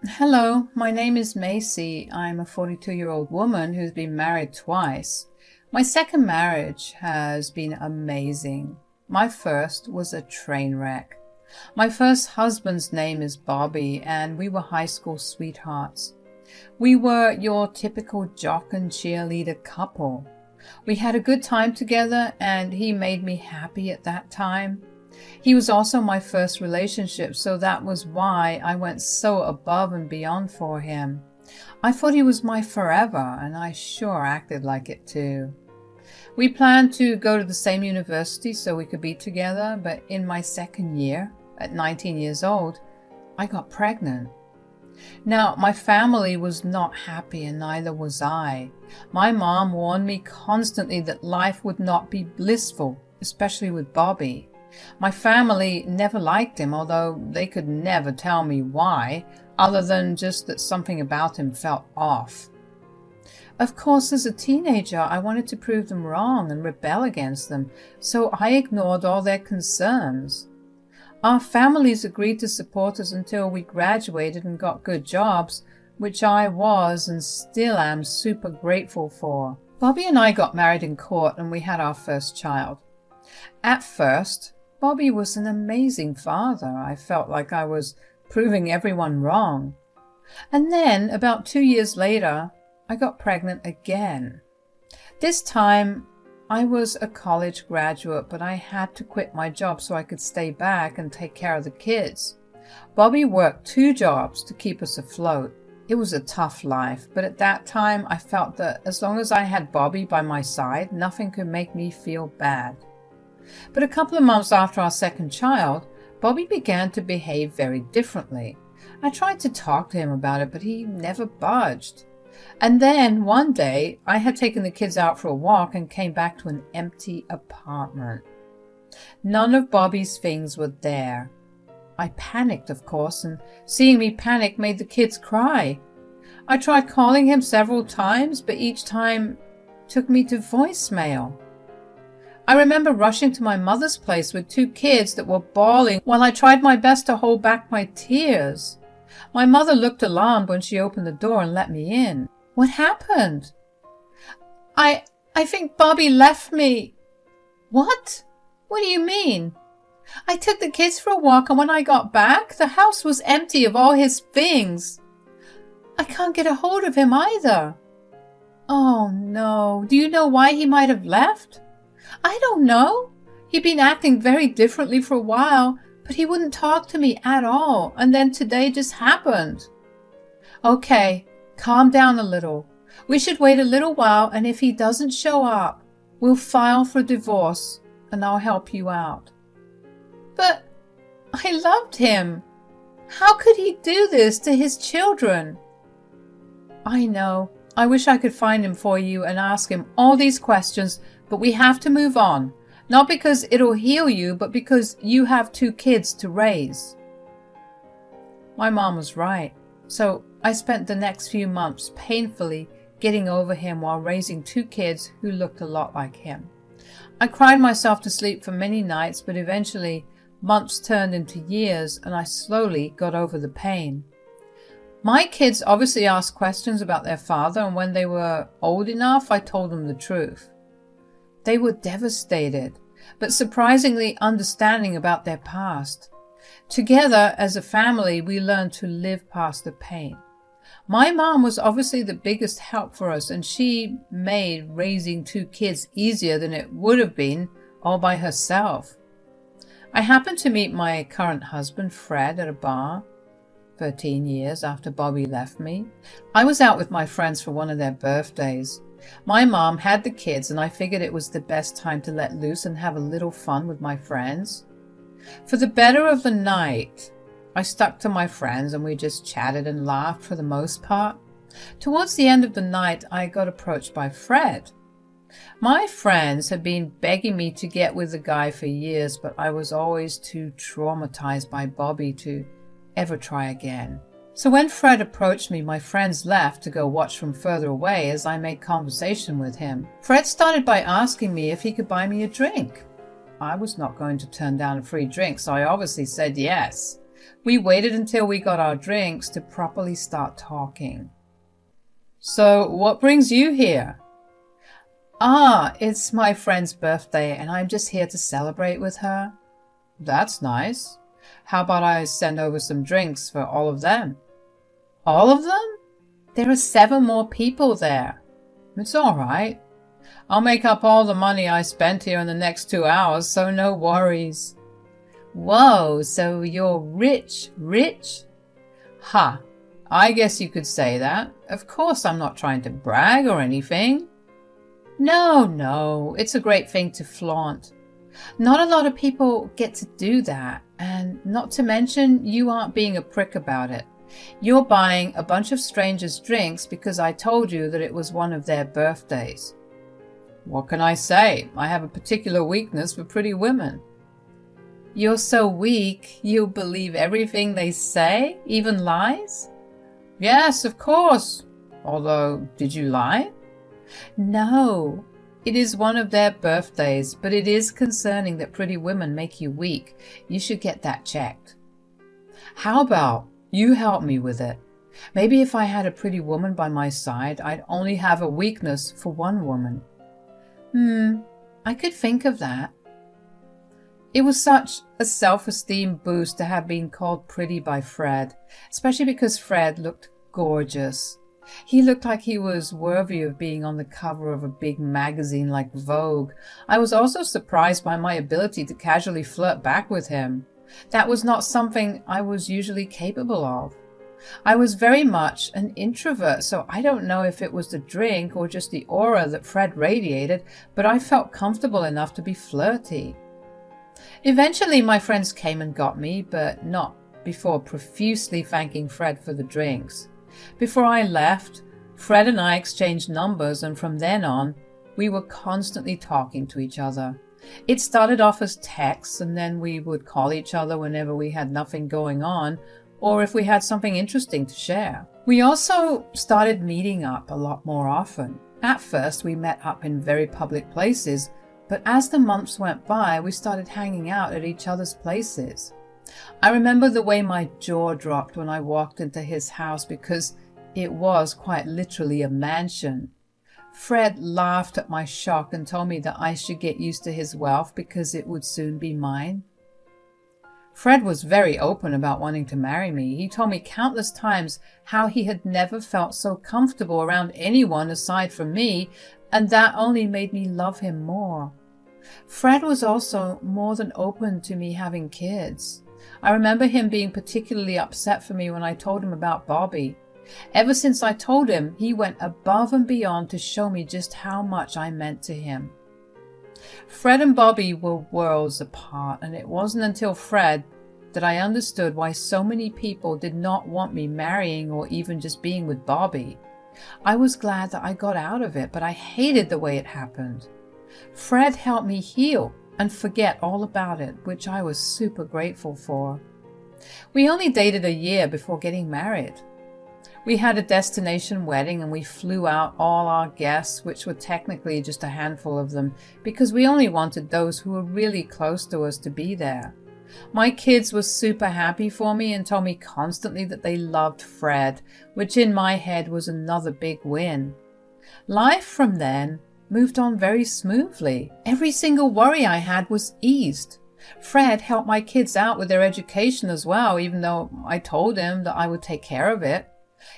Hello, my name is Macy. I'm a 42-year-old woman who's been married twice. My second marriage has been amazing. My first was a train wreck. My first husband's name is Bobby, and we were high school sweethearts. We were your typical jock and cheerleader couple. We had a good time together, and he made me happy at that time. He was also my first relationship, so that was why I went so above and beyond for him. I thought he was my forever, and I sure acted like it too. We planned to go to the same university so we could be together, but in my second year, at 19 years old, I got pregnant. Now, my family was not happy, and neither was I. My mom warned me constantly that life would not be blissful, especially with Bobby. My family never liked him, although they could never tell me why, other than just that something about him felt off. Of course, as a teenager, I wanted to prove them wrong and rebel against them, so I ignored all their concerns. Our families agreed to support us until we graduated and got good jobs, which I was and still am super grateful for. Bobby and I got married in court, and we had our first child. At first, Bobby was an amazing father. I felt like I was proving everyone wrong. And then, about 2 years later, I got pregnant again. This time, I was a college graduate, but I had to quit my job so I could stay back and take care of the kids. Bobby worked 2 jobs to keep us afloat. It was a tough life, but at that time, I felt that as long as I had Bobby by my side, nothing could make me feel bad. But a couple of months after our second child, Bobby began to behave very differently. I tried to talk to him about it, but he never budged. And then one day, I had taken the kids out for a walk and came back to an empty apartment. None of Bobby's things were there. I panicked, of course, and seeing me panic made the kids cry. I tried calling him several times, but each time took me to voicemail. I remember rushing to my mother's place with 2 kids that were bawling while I tried my best to hold back my tears. My mother looked alarmed when she opened the door and let me in. What happened? I think Bobby left me. What? What do you mean? I took the kids for a walk, and when I got back, the house was empty of all his things. I can't get a hold of him either. Oh no, do you know why he might have left? I don't know. He'd been acting very differently for a while, but he wouldn't talk to me at all, and then today just happened. Okay, calm down a little. We should wait a little while, and if he doesn't show up, we'll file for divorce, and I'll help you out. But I loved him. How could he do this to his children? I know. I wish I could find him for you and ask him all these questions, but we have to move on. Not because it'll heal you, but because you have 2 kids to raise. My mom was right. So I spent the next few months painfully getting over him while raising 2 kids who looked a lot like him. I cried myself to sleep for many nights, but eventually months turned into years, and I slowly got over the pain. My kids obviously asked questions about their father, and when they were old enough, I told them the truth. They were devastated, but surprisingly understanding about their past. Together, as a family, we learned to live past the pain. My mom was obviously the biggest help for us, and she made raising 2 kids easier than it would have been all by herself. I happened to meet my current husband, Fred, at a bar 13 years after Bobby left me. I was out with my friends for one of their birthdays. My mom had the kids, and I figured it was the best time to let loose and have a little fun with my friends. For the better of the night, I stuck to my friends, and we just chatted and laughed for the most part. Towards the end of the night, I got approached by Fred. My friends had been begging me to get with the guy for years, but I was always too traumatized by Bobby to ever try again. So when Fred approached me, my friends left to go watch from further away as I made conversation with him. Fred started by asking me if he could buy me a drink. I was not going to turn down a free drink, so I obviously said yes. We waited until we got our drinks to properly start talking. So, what brings you here? It's my friend's birthday and I'm just here to celebrate with her. That's nice. How about I send over some drinks for all of them? All of them? There are 7 more people there. It's all right. I'll make up all the money I spent here in the next 2 hours, so no worries. Whoa, so you're rich? Ha, I guess you could say that. Of course I'm not trying to brag or anything. No, it's a great thing to flaunt. Not a lot of people get to do that, and not to mention you aren't being a prick about it. You're buying a bunch of strangers drinks because I told you that it was one of their birthdays. What can I say? I have a particular weakness for pretty women. You're so weak, you'll believe everything they say, even lies? Yes, of course. Although, did you lie? No. It is one of their birthdays, but it is concerning that pretty women make you weak. You should get that checked. How about you help me with it? Maybe if I had a pretty woman by my side, I'd only have a weakness for one woman. I could think of that. It was such a self-esteem boost to have been called pretty by Fred, especially because Fred looked gorgeous. He looked like he was worthy of being on the cover of a big magazine like Vogue. I was also surprised by my ability to casually flirt back with him. That was not something I was usually capable of. I was very much an introvert, so I don't know if it was the drink or just the aura that Fred radiated, but I felt comfortable enough to be flirty. Eventually my friends came and got me, but not before profusely thanking Fred for the drinks. Before I left, Fred and I exchanged numbers, and from then on, we were constantly talking to each other. It started off as texts, and then we would call each other whenever we had nothing going on, or if we had something interesting to share. We also started meeting up a lot more often. At first, we met up in very public places, but as the months went by, we started hanging out at each other's places. I remember the way my jaw dropped when I walked into his house because it was quite literally a mansion. Fred laughed at my shock and told me that I should get used to his wealth because it would soon be mine. Fred was very open about wanting to marry me. He told me countless times how he had never felt so comfortable around anyone aside from me, and that only made me love him more. Fred was also more than open to me having kids. I remember him being particularly upset for me when I told him about Bobby. Ever since I told him, he went above and beyond to show me just how much I meant to him. Fred and Bobby were worlds apart, and it wasn't until Fred that I understood why so many people did not want me marrying or even just being with Bobby. I was glad that I got out of it, but I hated the way it happened. Fred helped me heal and forget all about it, which I was super grateful for. We only dated a year before getting married. We had a destination wedding and we flew out all our guests, which were technically just a handful of them, because we only wanted those who were really close to us to be there. My kids were super happy for me and told me constantly that they loved Fred, which in my head was another big win. Life from then moved on very smoothly. Every single worry I had was eased. Fred helped my kids out with their education as well, even though I told him that I would take care of it.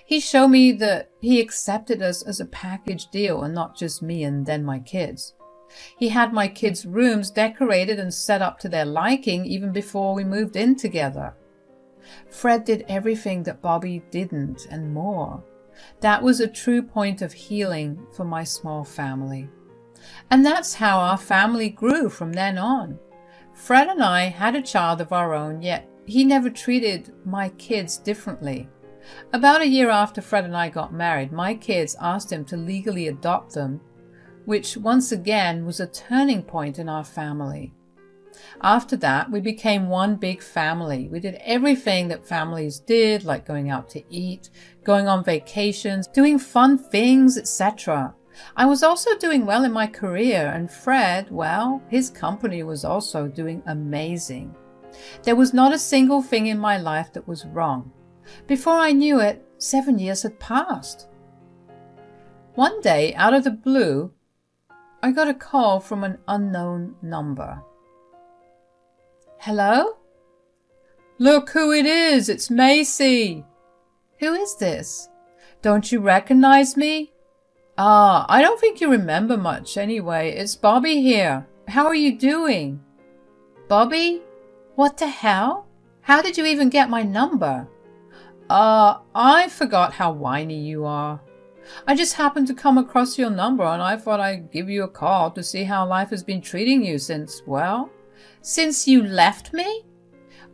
He showed me that he accepted us as a package deal and not just me and then my kids. He had my kids' rooms decorated and set up to their liking even before we moved in together. Fred did everything that Bobby didn't and more. That was a true point of healing for my small family. And that's how our family grew from then on. Fred and I had a child of our own, yet he never treated my kids differently. About a year after Fred and I got married, my kids asked him to legally adopt them, which once again was a turning point in our family. After that, we became one big family. We did everything that families did, like going out to eat, going on vacations, doing fun things, etc. I was also doing well in my career, and Fred, well, his company was also doing amazing. There was not a single thing in my life that was wrong. Before I knew it, 7 years had passed. One day, out of the blue, I got a call from an unknown number. Hello? Look who it is! It's Macy! Who is this? Don't you recognize me? I don't think you remember much anyway. It's Bobby here. How are you doing? Bobby? What the hell? How did you even get my number? I forgot how whiny you are. I just happened to come across your number and I thought I'd give you a call to see how life has been treating you since you left me?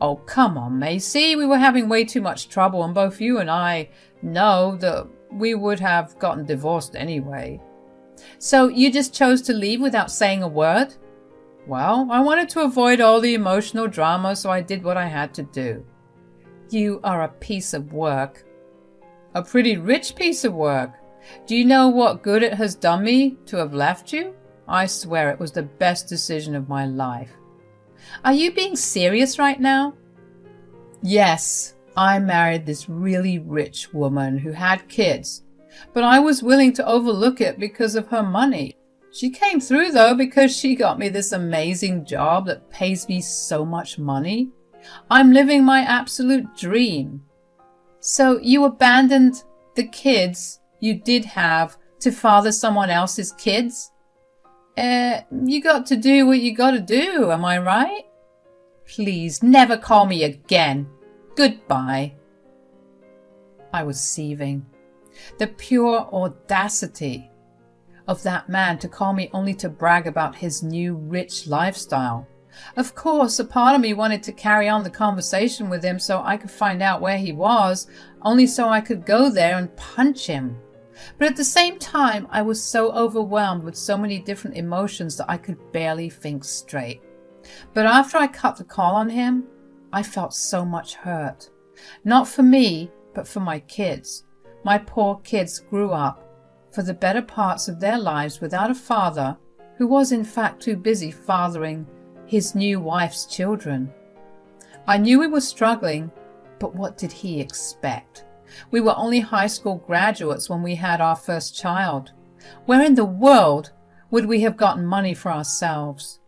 Oh, come on, Macy. We were having way too much trouble and both you and I know that we would have gotten divorced anyway. So you just chose to leave without saying a word? Well, I wanted to avoid all the emotional drama, so I did what I had to do. You are a piece of work. A pretty rich piece of work. Do you know what good it has done me to have left you? I swear it was the best decision of my life. Are you being serious right now? Yes, I married this really rich woman who had kids, but I was willing to overlook it because of her money. She came through though because she got me this amazing job that pays me so much money. I'm living my absolute dream. So you abandoned the kids you did have to father someone else's kids? You got to do what you got to do, am I right? Please never call me again. Goodbye. I was seething. The pure audacity of that man to call me only to brag about his new rich lifestyle. Of course, a part of me wanted to carry on the conversation with him so I could find out where he was, only so I could go there and punch him. But at the same time, I was so overwhelmed with so many different emotions that I could barely think straight. But after I cut the call on him, I felt so much hurt. Not for me, but for my kids. My poor kids grew up for the better parts of their lives without a father who was in fact too busy fathering his new wife's children. I knew we were struggling, but what did he expect? We were only high school graduates when we had our first child. Where in the world would we have gotten money for ourselves?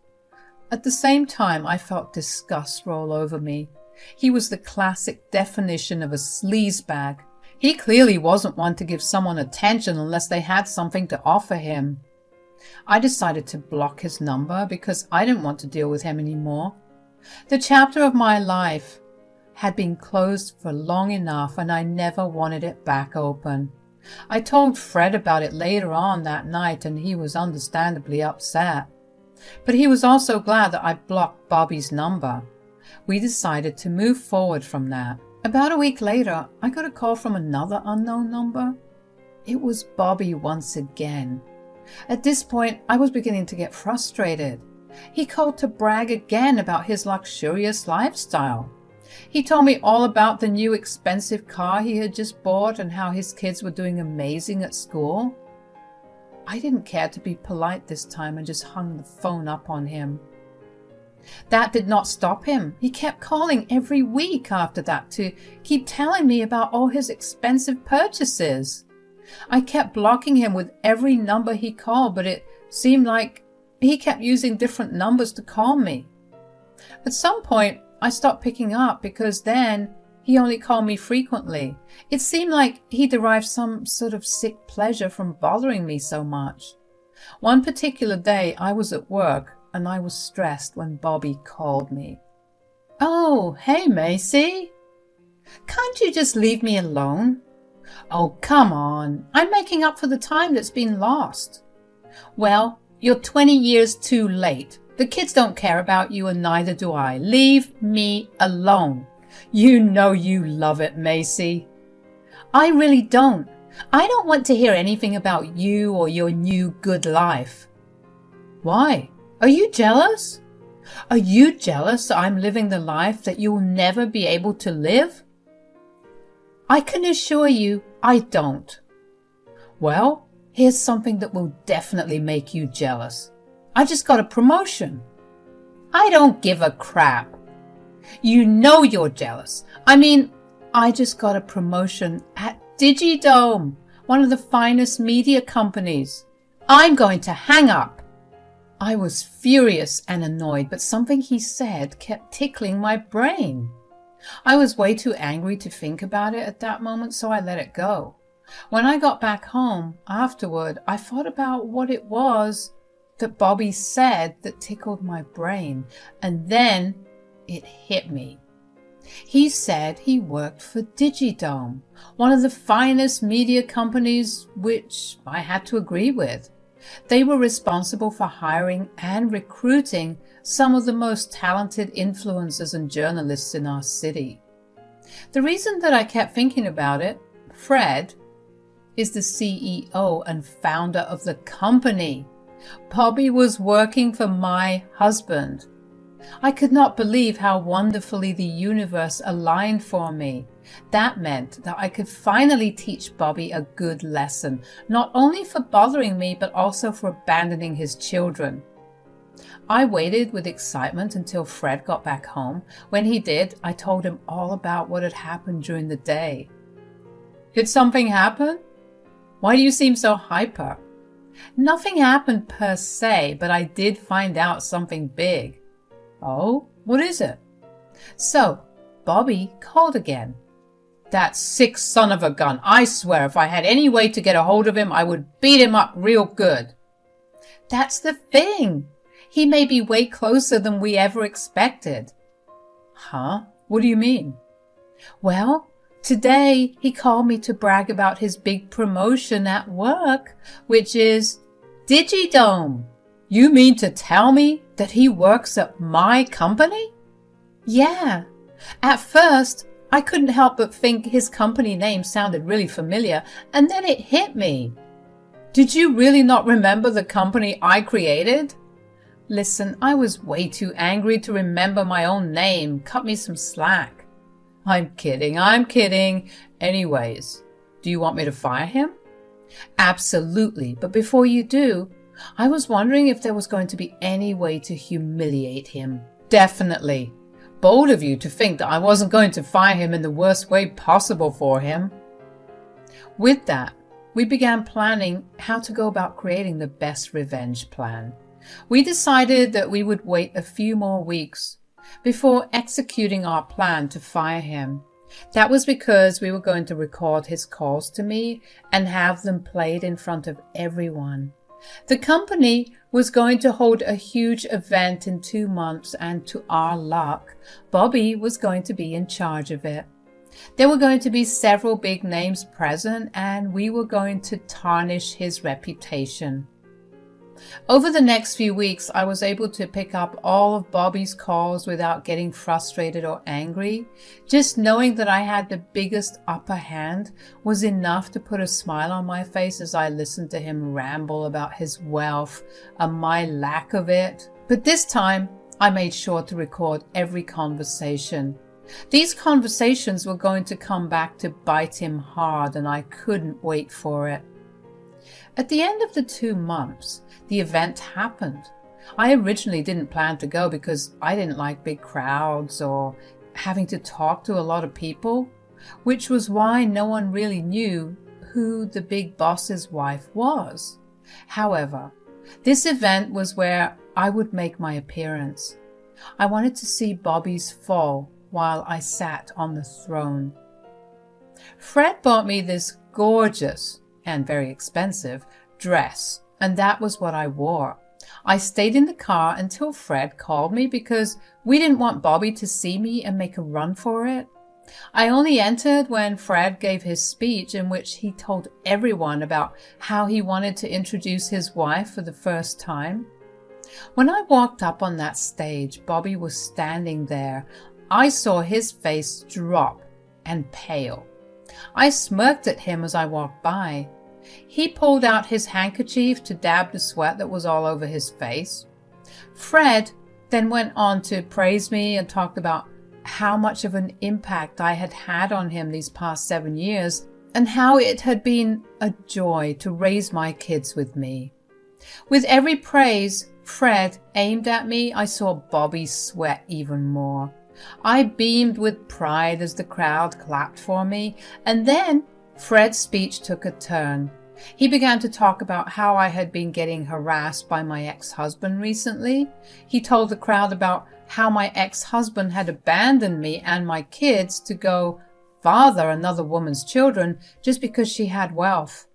At the same time, I felt disgust roll over me. He was the classic definition of a sleazebag. He clearly wasn't one to give someone attention unless they had something to offer him. I decided to block his number because I didn't want to deal with him anymore. The chapter of my life had been closed for long enough and I never wanted it back open. I told Fred about it later on that night and he was understandably upset. But he was also glad that I blocked Bobby's number. We decided to move forward from that. About a week later, I got a call from another unknown number. It was Bobby once again. At this point, I was beginning to get frustrated. He called to brag again about his luxurious lifestyle. He told me all about the new expensive car he had just bought and how his kids were doing amazing at school. I didn't care to be polite this time and just hung the phone up on him. That did not stop him. He kept calling every week after that to keep telling me about all his expensive purchases. I kept blocking him with every number he called, but it seemed like he kept using different numbers to call me. At some point, I stopped picking up because then he only called me frequently. It seemed like he derived some sort of sick pleasure from bothering me so much. One particular day, I was at work and I was stressed when Bobby called me. "Oh, hey, Macy. Can't you just leave me alone?" "Oh, come on. I'm making up for the time that's been lost." "Well, you're 20 years too late. The kids don't care about you and neither do I. Leave me alone." "You know you love it, Macy." "I really don't. I don't want to hear anything about you or your new good life." "Why? Are you jealous? Are you jealous that I'm living the life that you'll never be able to live?" "I can assure you I don't." "Well, here's something that will definitely make you jealous. I just got a promotion." "I don't give a crap." You know you're jealous. I mean, I just got a promotion at Digidome, one of the finest media companies. I'm going to hang up. I was furious and annoyed, but something he said kept tickling my brain. I was way too angry to think about it at that moment, so I let it go. When I got back home afterward, I thought about what it was that Bobby said that tickled my brain, and then it hit me. He said he worked for Digidome, one of the finest media companies, which I had to agree with. They were responsible for hiring and recruiting some of the most talented influencers and journalists in our city. The reason that I kept thinking about it, Fred is the CEO and founder of the company. Bobby was working for my husband. I could not believe how wonderfully the universe aligned for me. That meant that I could finally teach Bobby a good lesson, not only for bothering me, but also for abandoning his children. I waited with excitement until Fred got back home. When he did, I told him all about what had happened during the day. Did something happen? Why do you seem so hyper? Nothing happened per se, but I did find out something big. Oh, what is it? So, Bobby called again. That sick son of a gun. I swear if I had any way to get a hold of him, I would beat him up real good. That's the thing. He may be way closer than we ever expected. Huh? What do you mean? Well, today he called me to brag about his big promotion at work, which is Digidome. You mean to tell me that he works at my company? Yeah. At first, I couldn't help but think his company name sounded really familiar, and then it hit me. Did you really not remember the company I created? Listen, I was way too angry to remember my own name. Cut me some slack. I'm kidding. Anyways, do you want me to fire him? Absolutely, but before you do, I was wondering if there was going to be any way to humiliate him. Definitely. Bold of you to think that I wasn't going to fire him in the worst way possible for him. With that, we began planning how to go about creating the best revenge plan. We decided that we would wait a few more weeks before executing our plan to fire him. That was because we were going to record his calls to me and have them played in front of everyone. The company was going to hold a huge event in 2 months, and to our luck, Bobby was going to be in charge of it. There were going to be several big names present, and we were going to tarnish his reputation. Over the next few weeks, I was able to pick up all of Bobby's calls without getting frustrated or angry. Just knowing that I had the biggest upper hand was enough to put a smile on my face as I listened to him ramble about his wealth and my lack of it. But this time, I made sure to record every conversation. These conversations were going to come back to bite him hard, and I couldn't wait for it. At the end of the 2 months, the event happened. I originally didn't plan to go because I didn't like big crowds or having to talk to a lot of people, which was why no one really knew who the big boss's wife was. However, this event was where I would make my appearance. I wanted to see Bobby's fall while I sat on the throne. Fred bought me this gorgeous and very expensive dress, and that was what I wore. I stayed in the car until Fred called me because we didn't want Bobby to see me and make a run for it. I only entered when Fred gave his speech in which he told everyone about how he wanted to introduce his wife for the first time. When I walked up on that stage, Bobby was standing there. I saw his face drop and pale. I smirked at him as I walked by. He pulled out his handkerchief to dab the sweat that was all over his face. Fred then went on to praise me and talked about how much of an impact I had had on him these past 7 years and how it had been a joy to raise my kids with me. With every praise Fred aimed at me, I saw Bobby sweat even more. I beamed with pride as the crowd clapped for me, and then Fred's speech took a turn. He began to talk about how I had been getting harassed by my ex-husband recently. He told the crowd about how my ex-husband had abandoned me and my kids to go father another woman's children just because she had wealth.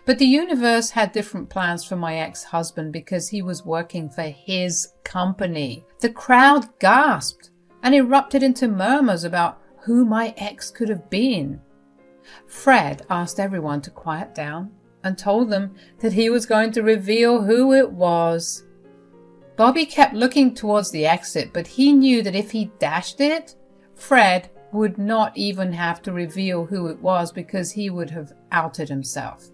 But the universe had different plans for my ex-husband because he was working for his company. The crowd gasped and erupted into murmurs about who my ex could have been. Fred asked everyone to quiet down and told them that he was going to reveal who it was. Bobby kept looking towards the exit, but he knew that if he dashed it, Fred would not even have to reveal who it was because he would have outed himself.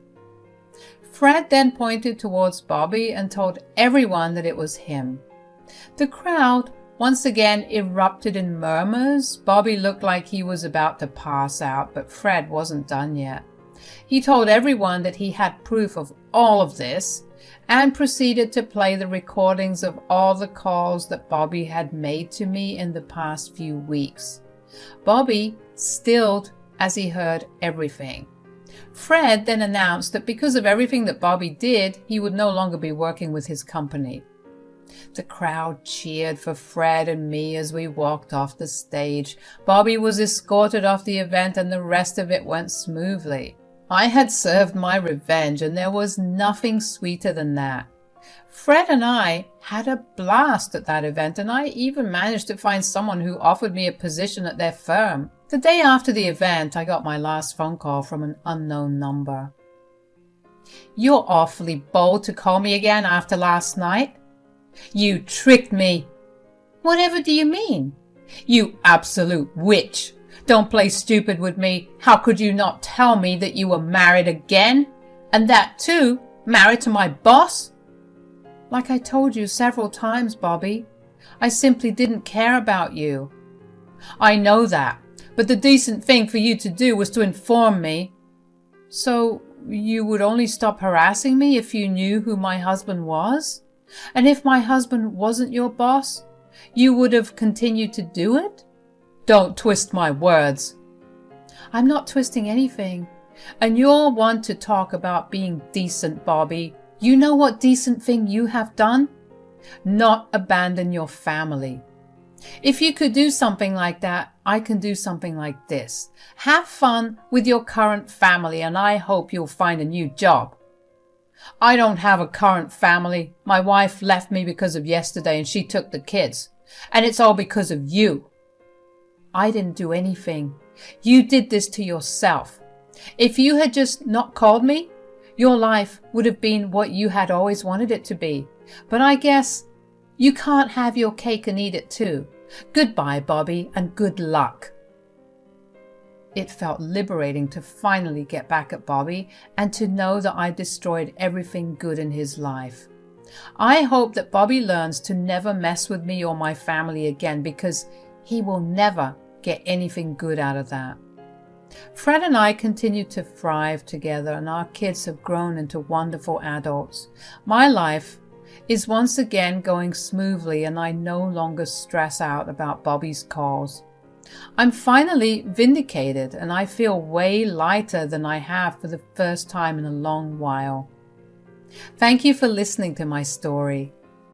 Fred then pointed towards Bobby and told everyone that it was him. The crowd once again erupted in murmurs. Bobby looked like he was about to pass out, but Fred wasn't done yet. He told everyone that he had proof of all of this and proceeded to play the recordings of all the calls that Bobby had made to me in the past few weeks. Bobby stilled as he heard everything. Fred then announced that because of everything that Bobby did, he would no longer be working with his company. The crowd cheered for Fred and me as we walked off the stage. Bobby was escorted off the event and the rest of it went smoothly. I had served my revenge and there was nothing sweeter than that. Fred and I had a blast at that event, and I even managed to find someone who offered me a position at their firm. The day after the event, I got my last phone call from an unknown number. "You're awfully bold to call me again after last night. You tricked me." "Whatever do you mean?" "You absolute witch. Don't play stupid with me. How could you not tell me that you were married again? And that too, married to my boss?" "Like I told you several times, Bobby, I simply didn't care about you." "I know that, but the decent thing for you to do was to inform me." "So you would only stop harassing me if you knew who my husband was? And if my husband wasn't your boss, you would have continued to do it?" "Don't twist my words." "I'm not twisting anything. And you're one to talk about being decent, Bobby. You know what decent thing you have done? Not abandon your family. If you could do something like that, I can do something like this. Have fun with your current family and I hope you'll find a new job." "I don't have a current family. My wife left me because of yesterday and she took the kids. And it's all because of you." "I didn't do anything. You did this to yourself. If you had just not called me, your life would have been what you had always wanted it to be. But I guess you can't have your cake and eat it too. Goodbye, Bobby, and good luck." It felt liberating to finally get back at Bobby and to know that I destroyed everything good in his life. I hope that Bobby learns to never mess with me or my family again, because he will never get anything good out of that. Fred and I continue to thrive together, and our kids have grown into wonderful adults. My life is once again going smoothly, and I no longer stress out about Bobby's calls. I'm finally vindicated, and I feel way lighter than I have for the first time in a long while. Thank you for listening to my story.